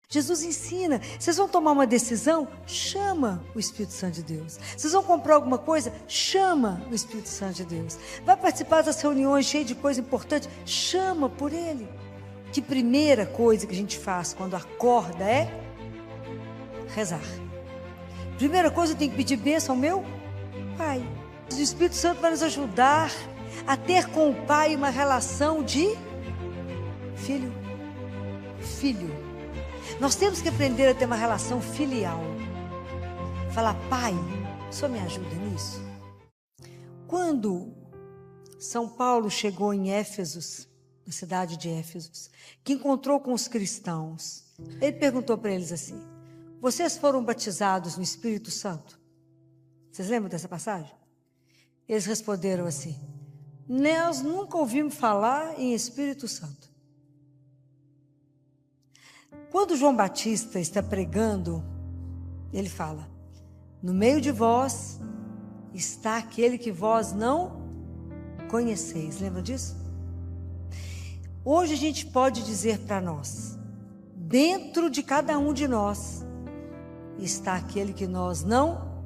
Jesus ensina. Vocês vão tomar uma decisão? Chama o Espírito Santo de Deus. Vocês vão comprar alguma coisa? Chama o Espírito Santo de Deus. Vai participar das reuniões cheias de coisa importante? Chama por Ele. Que primeira coisa que a gente faz quando acorda é rezar. Primeira coisa, eu tenho que pedir bênção ao meu Pai. O Espírito Santo vai nos ajudar a ter com o Pai uma relação de filho. Nós temos que aprender a ter uma relação filial. Falar: Pai, o Senhor me ajuda nisso? Quando São Paulo chegou em Éfeso, na cidade de Éfeso, que encontrou com os cristãos, ele perguntou para eles assim: vocês foram batizados no Espírito Santo? Vocês lembram dessa passagem? Eles responderam assim: nós nunca ouvimos falar em Espírito Santo. Quando João Batista está pregando, ele fala: no meio de vós está aquele que vós não conheceis. Lembra disso? Hoje a gente pode dizer para nós: dentro de cada um de nós está aquele que nós não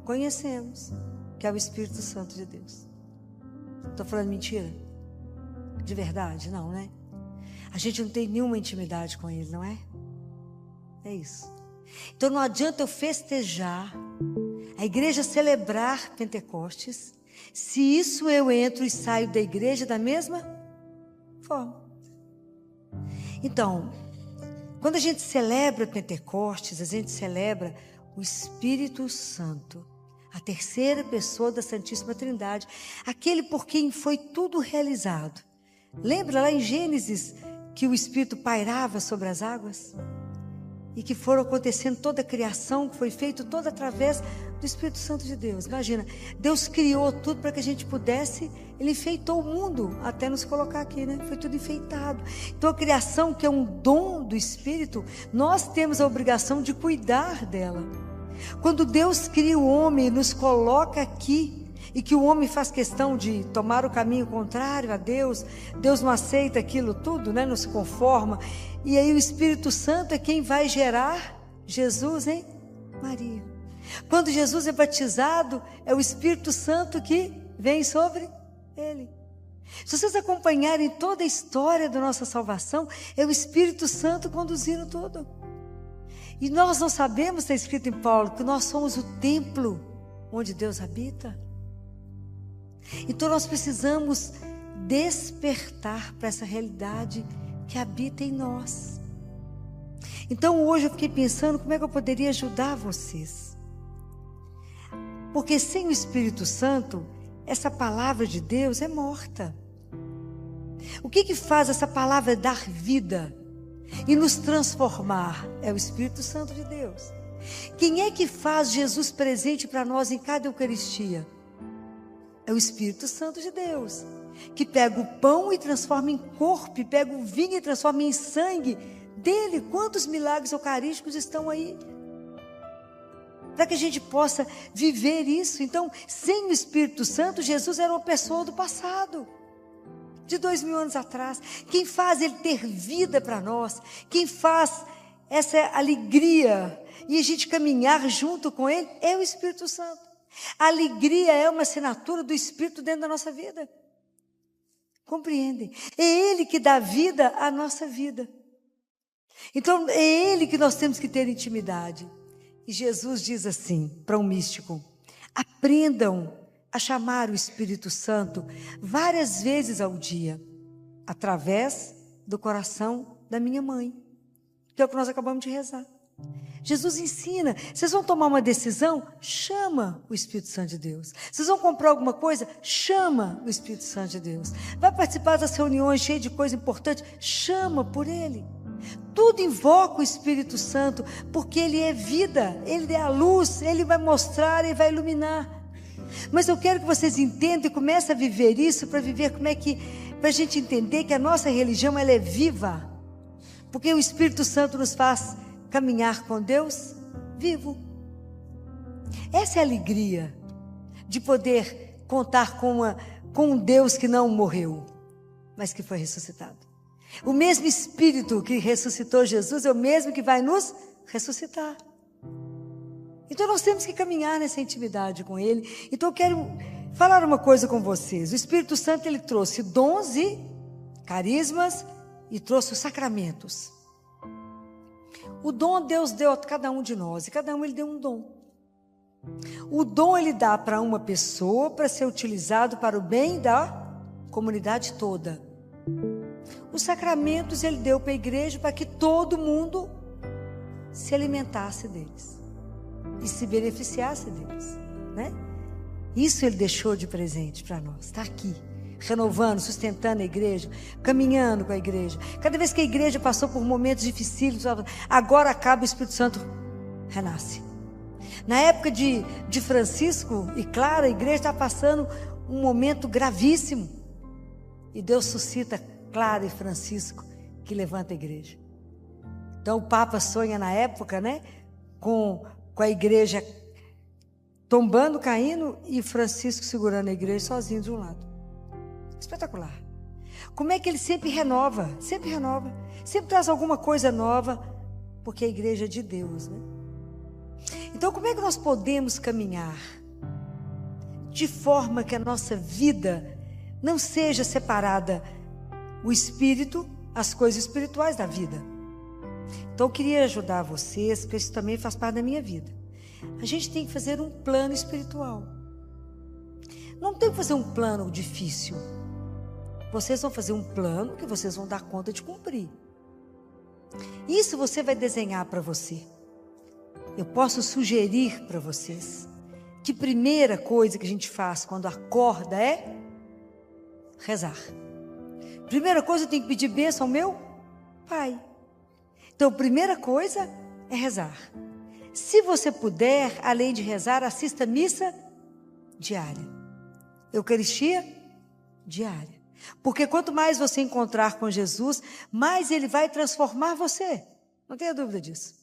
conhecemos, que é o Espírito Santo de Deus. Estou falando mentira? De verdade? Não, né? A gente não tem nenhuma intimidade com Ele, não é? É isso. Então não adianta eu festejar, a igreja celebrar Pentecostes, se isso eu entro e saio da igreja da mesma forma. Então, quando a gente celebra Pentecostes, a gente celebra o Espírito Santo, a terceira pessoa da Santíssima Trindade, aquele por quem foi tudo realizado. Lembra lá em Gênesis que o Espírito pairava sobre as águas? E que foram acontecendo toda a criação, que foi feito toda através do Espírito Santo de Deus. Imagina, Deus criou tudo para que a gente pudesse, Ele enfeitou o mundo até nos colocar aqui, né? Foi tudo enfeitado. Então a criação, que é um dom do Espírito, nós temos a obrigação de cuidar dela. Quando Deus cria o homem e nos coloca aqui, e que o homem faz questão de tomar o caminho contrário a Deus, Deus não aceita aquilo tudo, né? Não se conforma. E aí o Espírito Santo é quem vai gerar Jesus em Maria. Quando Jesus é batizado, é o Espírito Santo que vem sobre ele. Se vocês acompanharem toda a história da nossa salvação, é o Espírito Santo conduzindo tudo. E nós não sabemos, está escrito em Paulo, que nós somos o templo onde Deus habita. Então nós precisamos despertar para essa realidade que habita em nós. Então hoje eu fiquei pensando como é que eu poderia ajudar vocês. Porque sem o Espírito Santo, essa palavra de Deus é morta. O que faz essa palavra dar vida e nos transformar? É o Espírito Santo de Deus. Quem é que faz Jesus presente para nós em cada Eucaristia? É o Espírito Santo de Deus, que pega o pão e transforma em corpo, e pega o vinho e transforma em sangue dele. Quantos milagres eucarísticos estão aí? Para que a gente possa viver isso. Então, sem o Espírito Santo, Jesus era uma pessoa do passado, de 2000 anos atrás. Quem faz ele ter vida para nós, quem faz essa alegria e a gente caminhar junto com ele, é o Espírito Santo. A alegria é uma assinatura do Espírito dentro da nossa vida. Compreendem? É Ele que dá vida à nossa vida. Então é Ele que nós temos que ter intimidade. E Jesus diz assim para um místico: aprendam a chamar o Espírito Santo várias vezes ao dia, através do coração da minha mãe, que é o que nós acabamos de rezar. Jesus ensina. Vocês vão tomar uma decisão? Chama o Espírito Santo de Deus. Vocês vão comprar alguma coisa? Chama o Espírito Santo de Deus. Vai participar das reuniões cheias de coisa importante? Chama por Ele. Tudo invoca o Espírito Santo, porque Ele é vida, Ele é a luz, Ele vai mostrar e vai iluminar. Mas eu quero que vocês entendam e comecem a viver isso, para viver para a gente entender que a nossa religião, ela é viva, porque o Espírito Santo nos faz caminhar com Deus vivo. Essa é a alegria de poder contar com um Deus que não morreu, mas que foi ressuscitado. O mesmo Espírito que ressuscitou Jesus é o mesmo que vai nos ressuscitar. Então nós temos que caminhar nessa intimidade com Ele. Então eu quero falar uma coisa com vocês. O Espírito Santo, ele trouxe dons e carismas e trouxe os sacramentos. O dom Deus deu a cada um de nós, e cada um ele deu um dom. O dom ele dá para uma pessoa para ser utilizado para o bem da comunidade toda. Os sacramentos ele deu para a igreja para que todo mundo se alimentasse deles e se beneficiasse deles, né? Isso ele deixou de presente para nós, está aqui, renovando, sustentando a igreja, caminhando com a igreja. Cada vez que a igreja passou por momentos difíceis, agora acaba, o Espírito Santo renasce. Na época de Francisco e Clara, a igreja está passando um momento gravíssimo. E Deus suscita Clara e Francisco, que levanta a igreja. Então o Papa sonha na época, né, com a igreja tombando, caindo, e Francisco segurando a igreja sozinho de um lado. Espetacular. Como é que ele sempre renova, sempre traz alguma coisa nova, porque a igreja é de Deus, né? Então, como é que nós podemos caminhar de forma que a nossa vida não seja separada, o espírito, as coisas espirituais da vida? Então, eu queria ajudar vocês, porque isso também faz parte da minha vida. A gente tem que fazer um plano espiritual. Não tem que fazer um plano difícil. Vocês vão fazer um plano que vocês vão dar conta de cumprir. Isso você vai desenhar para você. Eu posso sugerir para vocês que a primeira coisa que a gente faz quando acorda é rezar. Primeira coisa, eu tenho que pedir bênção ao meu Pai. Então, a primeira coisa é rezar. Se você puder, além de rezar, assista a missa diária. Eucaristia diária. Porque quanto mais você encontrar com Jesus, mais Ele vai transformar você. Não tenha dúvida disso.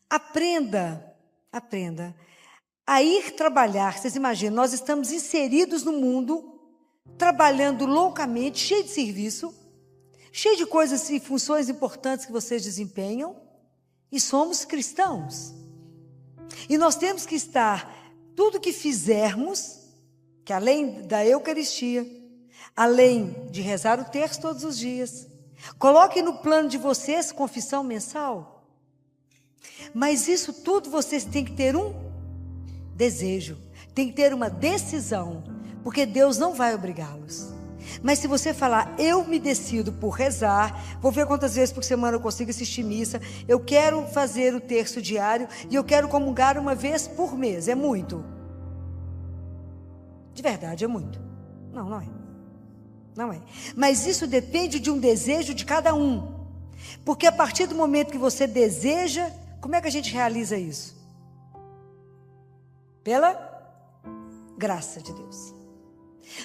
Aprenda a ir trabalhar. Vocês imaginam, nós estamos inseridos no mundo, trabalhando loucamente, cheio de serviço, cheio de coisas e funções importantes que vocês desempenham, e somos cristãos. E nós temos que estar, tudo que fizermos, que além da Eucaristia, além de rezar o terço todos os dias, coloquem no plano de vocês confissão mensal. Mas isso tudo vocês têm que ter um desejo, tem que ter uma decisão, porque Deus não vai obrigá-los. Mas se você falar, eu me decido por rezar, vou ver quantas vezes por semana eu consigo assistir missa, eu quero fazer o terço diário e eu quero comungar uma vez por mês, é muito? De verdade, é muito? Não, não é. Não é. Mas isso depende de um desejo de cada um. Porque a partir do momento que você deseja, como é que a gente realiza isso? Pela graça de Deus.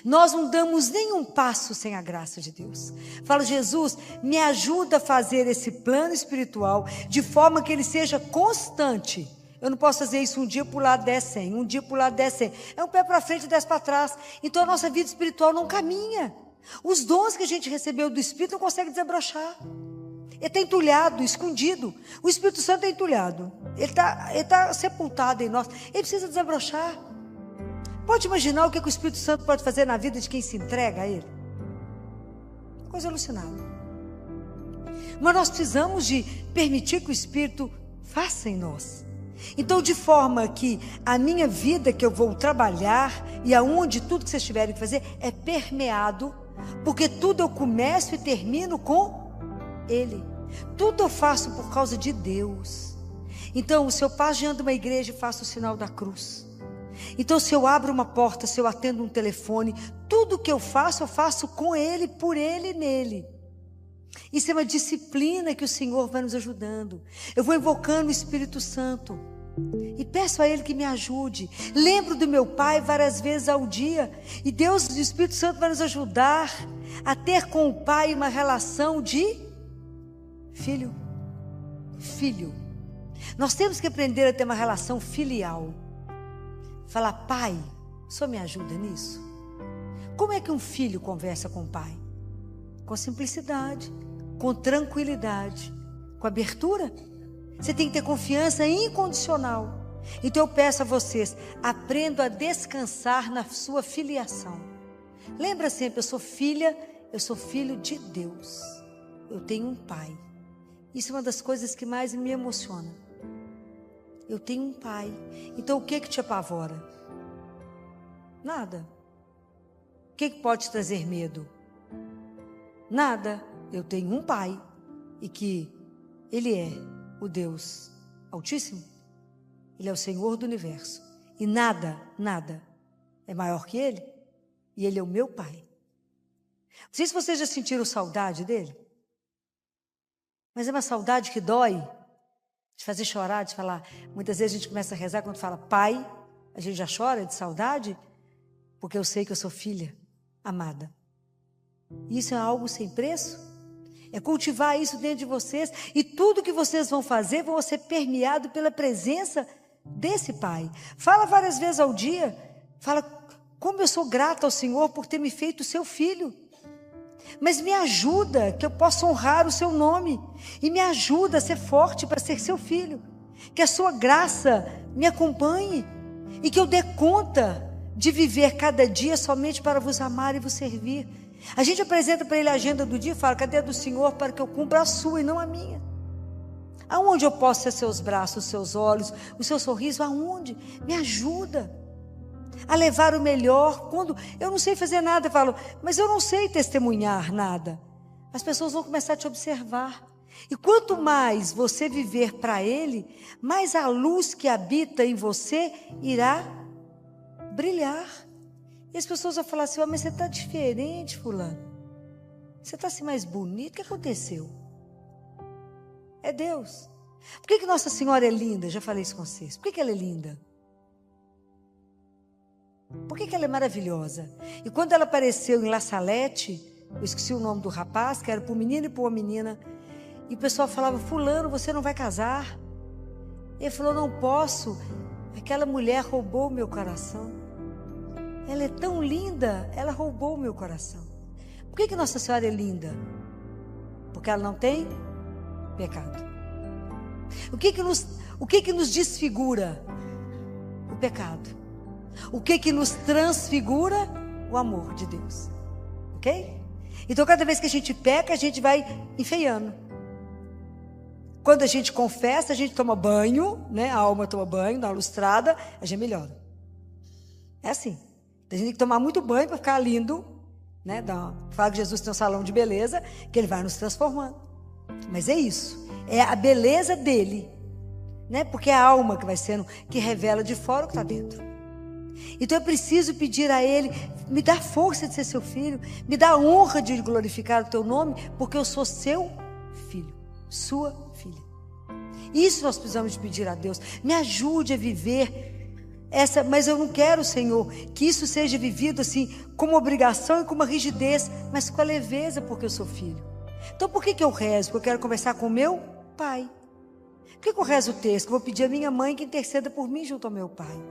Nós não damos nenhum passo sem a graça de Deus. Fala, Jesus, me ajuda a fazer esse plano espiritual de forma que ele seja constante. Eu não posso fazer isso um dia para o lado 10, 100, um dia para o lado 10, 100. É um pé para frente e 10 para trás. Então a nossa vida espiritual não caminha. Os dons que a gente recebeu do Espírito não consegue desabrochar. Ele está entulhado, escondido. O Espírito Santo é entulhado. Ele tá sepultado em nós. Ele precisa desabrochar. Pode imaginar o que o Espírito Santo pode fazer na vida de quem se entrega a Ele? Coisa alucinada. Mas nós precisamos de permitir que o Espírito faça em nós. Então, de forma que a minha vida que eu vou trabalhar e aonde tudo que vocês tiverem que fazer é permeado, porque tudo eu começo e termino com Ele. Tudo eu faço por causa de Deus. Então, se eu passo diante de uma igreja, faço o sinal da cruz. Então, se eu abro uma porta, se eu atendo um telefone, tudo que eu faço com Ele, por Ele e nele. Isso é uma disciplina que o Senhor vai nos ajudando. Eu vou invocando o Espírito Santo e peço a Ele que me ajude. Lembro do meu Pai várias vezes ao dia, e Deus, o Espírito Santo, vai nos ajudar a ter com o Pai uma relação de filho. Nós temos que aprender a ter uma relação filial. Falar, Pai, o Senhor me ajuda nisso? Como é que um filho conversa com o pai? Com simplicidade. com tranquilidade, com abertura. Você tem que ter confiança incondicional. Então eu peço a vocês, aprendam a descansar na sua filiação. Lembra sempre, eu sou filha, eu sou filho de Deus. Eu tenho um pai. Isso é uma das coisas que mais me emociona. Eu tenho um pai. Então o que te apavora? Nada. O que pode te trazer medo? Nada. Eu tenho um pai. E que Ele é o Deus Altíssimo. Ele é o Senhor do universo. E nada é maior que Ele. E Ele é o meu pai. Não sei se vocês já sentiram saudade dele. Mas é uma saudade que dói. De fazer chorar, de falar. Muitas vezes a gente começa a rezar quando fala pai. A gente já chora de saudade. Porque eu sei que eu sou filha amada. Isso é algo sem preço. É cultivar isso dentro de vocês. E tudo que vocês vão fazer vão ser permeado pela presença desse pai. Fala várias vezes ao dia. Fala como eu sou grata ao Senhor por ter me feito seu filho. Mas me ajuda que eu possa honrar o seu nome. E me ajuda a ser forte para ser seu filho. Que a sua graça me acompanhe. E que eu dê conta de viver cada dia somente para vos amar e vos servir. A gente apresenta para ele a agenda do dia e fala, cadê a do Senhor para que eu cumpra a sua e não a minha? Aonde eu posso ser seus braços, seus olhos, o seu sorriso? Aonde? Me ajuda a levar o melhor. Quando eu não sei fazer nada, eu falo, mas eu não sei testemunhar nada. As pessoas vão começar a te observar. E quanto mais você viver para Ele, mais a luz que habita em você irá brilhar. E as pessoas vão falar assim, mas você está diferente, fulano. Você está assim mais bonito, o que aconteceu? É Deus. Por que Nossa Senhora é linda? Já falei isso com vocês. Por que ela é linda? Por que ela é maravilhosa? E quando ela apareceu em La Salette, eu esqueci o nome do rapaz, que era para o menino e para uma menina, e o pessoal falava, fulano, você não vai casar? Ele falou, não posso. Aquela mulher roubou o meu coração. Ela é tão linda, ela roubou o meu coração. Por que Nossa Senhora é linda? Porque ela não tem pecado. O que nos desfigura? O pecado. O que nos transfigura? O amor de Deus. Ok? Então cada vez que a gente peca, a gente vai enfeiando. Quando a gente confessa, a gente toma banho, né? A alma toma banho, dá uma lustrada, a gente melhora. É assim. A gente tem que tomar muito banho para ficar lindo, né? Fala que Jesus tem um salão de beleza, que Ele vai nos transformando. Mas é isso. É a beleza dele, né? Porque é a alma que vai sendo, que revela de fora o que está dentro. Então eu preciso pedir a Ele, me dá força de ser seu filho, me dá a honra de glorificar o teu nome, porque eu sou seu filho, sua filha. Isso nós precisamos de pedir a Deus. Me ajude a viver mas eu não quero, Senhor, que isso seja vivido assim, como obrigação e com uma rigidez, mas com a leveza, porque eu sou filho. Então por que eu rezo? Porque eu quero conversar com o meu pai. Por que eu rezo o texto? Eu vou pedir a minha mãe que interceda por mim junto ao meu pai.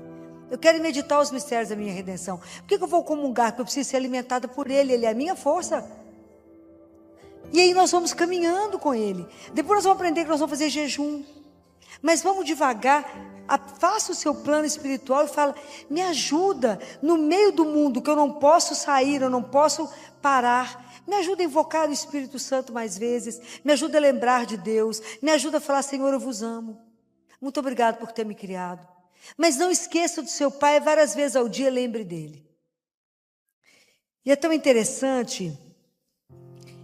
Eu quero meditar os mistérios da minha redenção. Por que eu vou comungar? Porque eu preciso ser alimentada por Ele. Ele é a minha força. E aí nós vamos caminhando com Ele. Depois nós vamos aprender que nós vamos fazer jejum. Mas vamos devagar. Faça o seu plano espiritual e fala, me ajuda no meio do mundo que eu não posso sair, eu não posso parar. Me ajuda a invocar o Espírito Santo mais vezes. Me ajuda a lembrar de Deus. Me ajuda a falar, Senhor, eu vos amo. Muito obrigado por ter me criado. Mas não esqueça do seu pai, várias vezes ao dia lembre dele. E é tão interessante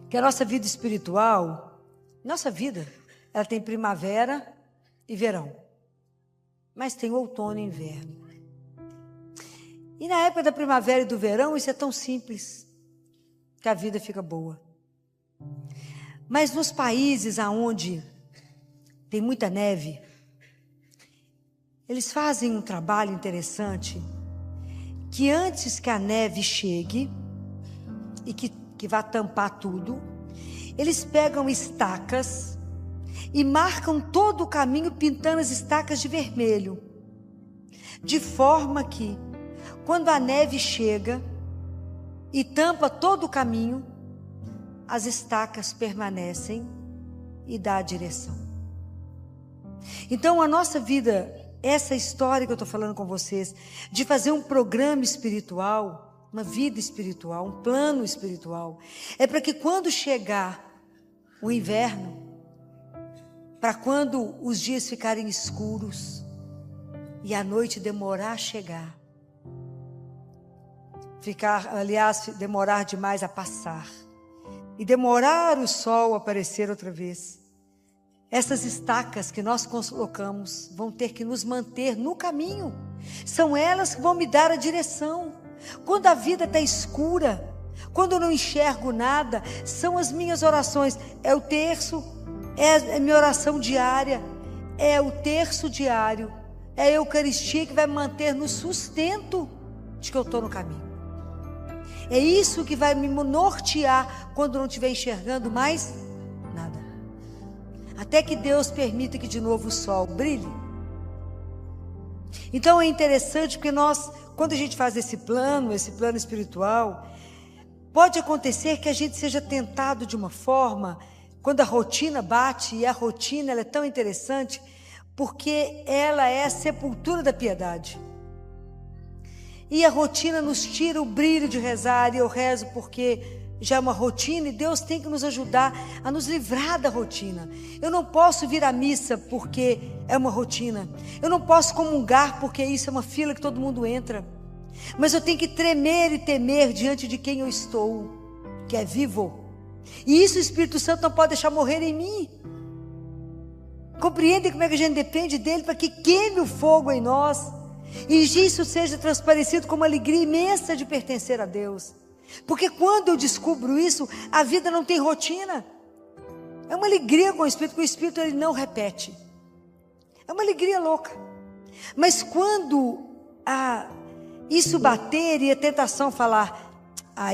que a nossa vida espiritual, nossa vida, ela tem primavera e verão. Mas tem outono e inverno. E na época da primavera e do verão, isso é tão simples, que a vida fica boa. Mas nos países onde tem muita neve, eles fazem um trabalho interessante, que antes que a neve chegue, e que vá tampar tudo, eles pegam estacas e marcam todo o caminho pintando as estacas de vermelho, de forma que quando a neve chega e tampa todo o caminho, as estacas permanecem e dá a direção. Então a nossa vida, essa história que eu estou falando com vocês, de fazer um programa espiritual, uma vida espiritual, um plano espiritual, é para que quando chegar o inverno, para quando os dias ficarem escuros e a noite demorar a chegar, demorar demais a passar e demorar o sol a aparecer outra vez, essas estacas que nós colocamos vão ter que nos manter no caminho. São elas que vão me dar a direção. Quando a vida está escura, quando eu não enxergo nada, são as minhas orações. É o terço, é a minha oração diária, é o terço diário, é a Eucaristia que vai me manter no sustento de que eu estou no caminho. É isso que vai me nortear quando não estiver enxergando mais nada. Até que Deus permita que de novo o sol brilhe. Então é interessante porque quando a gente faz esse plano espiritual, pode acontecer que a gente seja tentado de uma forma, quando a rotina bate, e a rotina ela é tão interessante, porque ela é a sepultura da piedade. E a rotina nos tira o brilho de rezar, e eu rezo porque já é uma rotina, e Deus tem que nos ajudar a nos livrar da rotina. Eu não posso vir à missa porque é uma rotina. Eu não posso comungar porque isso é uma fila que todo mundo entra. Mas eu tenho que tremer e temer diante de quem eu estou, que é vivo. E isso o Espírito Santo não pode deixar morrer em mim. Compreendem como é que a gente depende dele para que queime o fogo em nós. E isso seja transparecido como uma alegria imensa de pertencer a Deus. Porque quando eu descubro isso, a vida não tem rotina. É uma alegria com o Espírito, porque o Espírito ele não repete. É uma alegria louca. Mas quando isso bater e a tentação falar,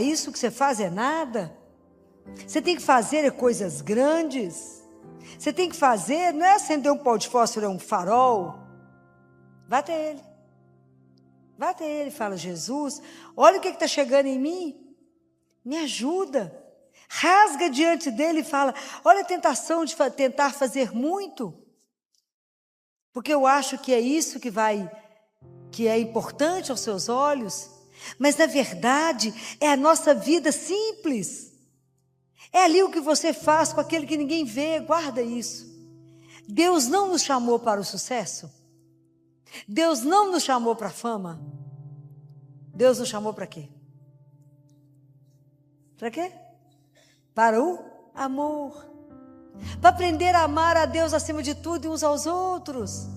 isso que você faz é nada. Você tem que fazer coisas grandes. Você tem que fazer, não é acender um pau de fósforo, é um farol. Vai até ele. Vai até ele e fala, Jesus, olha o que está chegando em mim. Me ajuda. Rasga diante dele e fala, olha a tentação de tentar fazer muito. Porque eu acho que é isso que é importante aos seus olhos. Mas na verdade é a nossa vida simples. É ali o que você faz com aquele que ninguém vê, guarda isso. Deus não nos chamou para o sucesso. Deus não nos chamou para a fama. Deus nos chamou para quê? Para quê? Para o amor. Para aprender a amar a Deus acima de tudo e uns aos outros.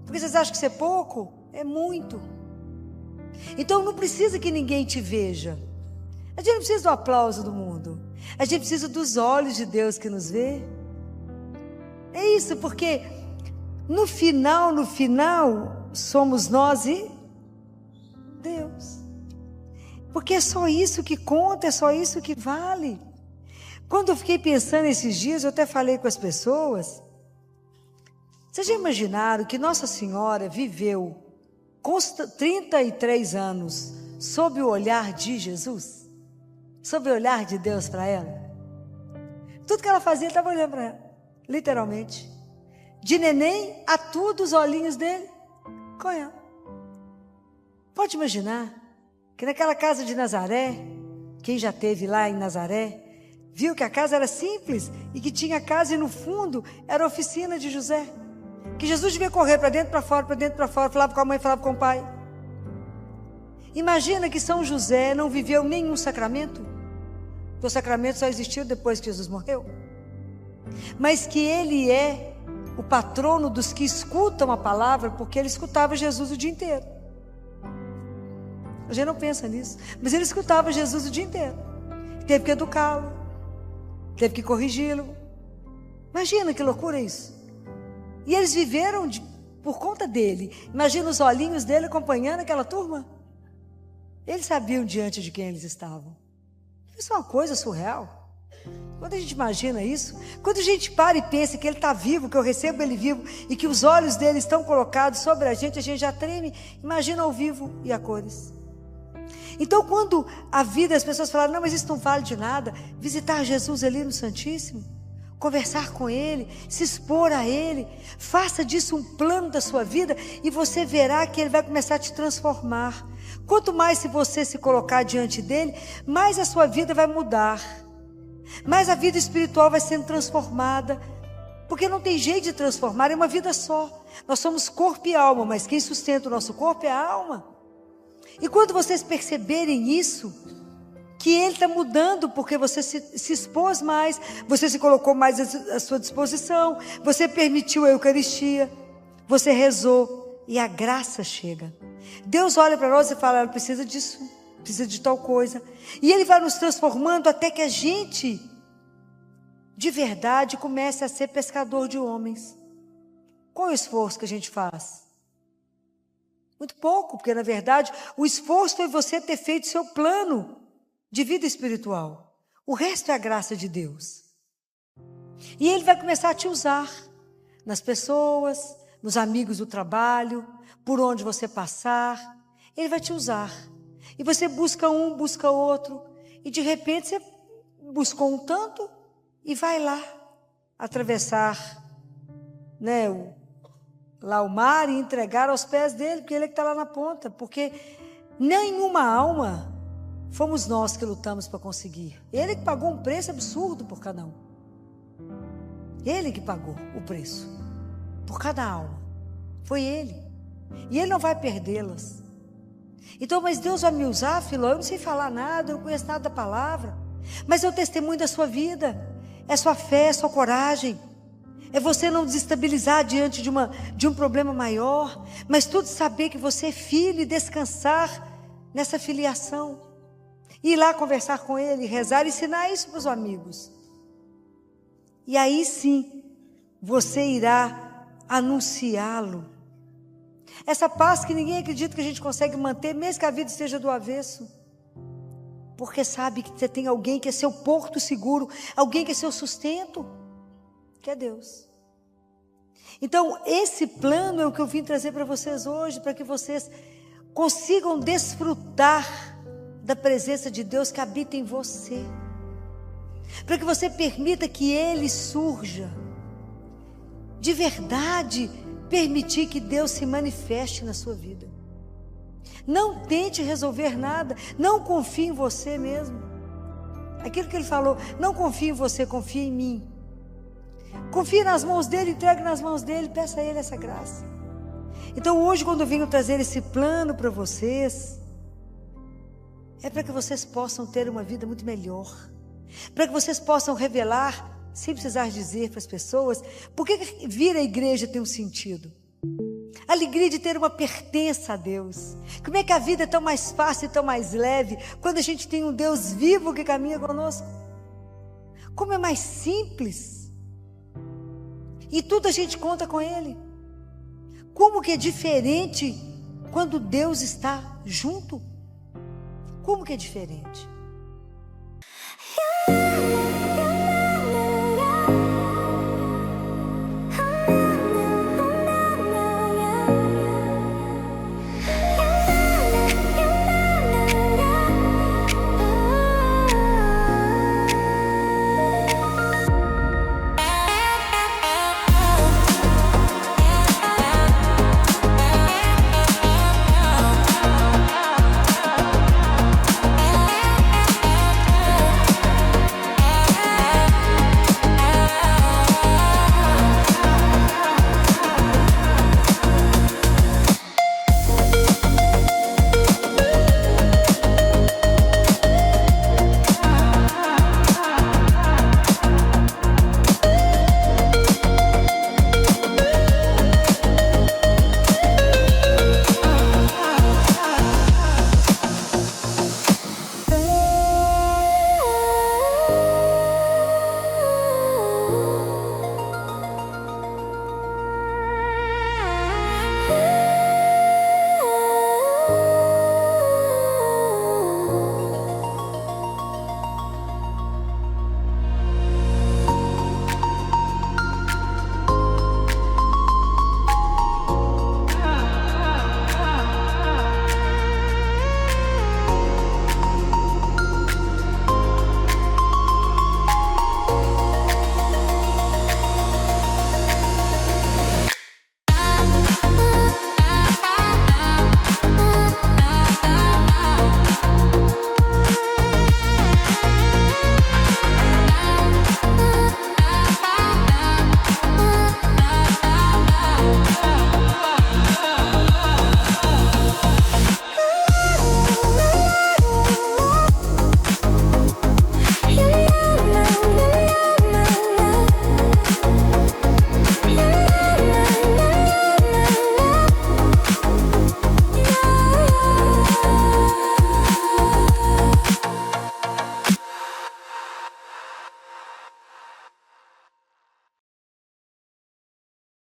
Porque vocês acham que isso é pouco? É muito. Então não precisa que ninguém te veja. A gente não precisa do aplauso do mundo. A gente precisa dos olhos de Deus que nos vê. É isso, porque no final, somos nós e Deus. Porque é só isso que conta, é só isso que vale. Quando eu fiquei pensando esses dias, eu até falei com as pessoas. Vocês já imaginaram que Nossa Senhora viveu 33 anos sob o olhar de Jesus? Sob o olhar de Deus para ela? Tudo que ela fazia, ele estava olhando para ela. Literalmente. De neném a tudo os olhinhos dele com ela. Pode imaginar que naquela casa de Nazaré, quem já esteve lá em Nazaré, viu que a casa era simples e que tinha casa e no fundo era a oficina de José. Que Jesus devia correr para dentro, para fora, para dentro, para fora, falava com a mãe, falava com o pai. Imagina que São José não viveu nenhum sacramento, porque o sacramento só existiu depois que Jesus morreu. Mas que ele é o patrono dos que escutam a palavra, porque ele escutava Jesus o dia inteiro. A gente não pensa nisso, mas ele escutava Jesus o dia inteiro. Teve que educá-lo, teve que corrigi-lo. Imagina que loucura isso. E eles viveram por conta dele. Imagina os olhinhos dele acompanhando aquela turma. Eles sabiam diante de quem eles estavam. Isso é uma coisa surreal. Quando a gente imagina isso, quando a gente para e pensa que ele está vivo, que eu recebo ele vivo, e que os olhos dele estão colocados sobre a gente já treme. Imagina ao vivo e a cores. Então, quando a vida, as pessoas falam, não, mas isso não vale de nada, visitar Jesus ali no Santíssimo, conversar com Ele, se expor a Ele, faça disso um plano da sua vida e você verá que Ele vai começar a te transformar. Quanto mais se você se colocar diante dEle, mais a sua vida vai mudar, mais a vida espiritual vai sendo transformada, porque não tem jeito de transformar, é uma vida só. Nós somos corpo e alma, mas quem sustenta o nosso corpo é a alma. E quando vocês perceberem isso, que Ele está mudando, porque você se expôs mais, você se colocou mais à sua disposição, você permitiu a Eucaristia, você rezou e a graça chega. Deus olha para nós e fala, ela precisa disso, precisa de tal coisa. E Ele vai nos transformando até que a gente, de verdade, comece a ser pescador de homens. Qual é o esforço que a gente faz? Muito pouco, porque na verdade o esforço foi você ter feito seu plano de vida espiritual. O resto é a graça de Deus. E Ele vai começar a te usar nas pessoas, nos amigos do trabalho, por onde você passar. Ele vai te usar. E você busca um, busca outro. E de repente você buscou um tanto e vai lá atravessar, né, o mar e entregar aos pés dele, porque ele é que está lá na ponta. Porque nenhuma alma fomos nós que lutamos para conseguir. Ele que pagou um preço absurdo por cada um. Ele que pagou o preço por cada alma. Foi Ele. E Ele não vai perdê-las. Então, mas Deus vai me usar, Filó? Eu não sei falar nada, eu não conheço nada da palavra. Mas é o testemunho da sua vida. É sua fé, é sua coragem. É você não desestabilizar diante de um problema maior, mas tudo saber que você é filho e descansar nessa filiação. Ir lá conversar com Ele, rezar, ensinar isso para os amigos. E aí sim, você irá anunciá-lo. Essa paz que ninguém acredita que a gente consegue manter, mesmo que a vida esteja do avesso. Porque sabe que você tem alguém que é seu porto seguro, alguém que é seu sustento, que é Deus. Então, esse plano é o que eu vim trazer para vocês hoje, para que vocês consigam desfrutar da presença de Deus que habita em você. Para que você permita que Ele surja. De verdade, permitir que Deus se manifeste na sua vida. Não tente resolver nada, não confie em você mesmo. Aquilo que Ele falou, não confie em você, confie em mim. Confie nas mãos dEle, entregue nas mãos dEle, peça a Ele essa graça. Então hoje, quando eu venho trazer esse plano para vocês, é para que vocês possam ter uma vida muito melhor, para que vocês possam revelar, sem precisar dizer para as pessoas, por que vir à igreja tem um sentido. A alegria de ter uma pertença a Deus. Como é que a vida é tão mais fácil e tão mais leve quando a gente tem um Deus vivo que caminha conosco? Como é mais simples. E tudo a gente conta com Ele. Como que é diferente quando Deus está junto? Como que é diferente?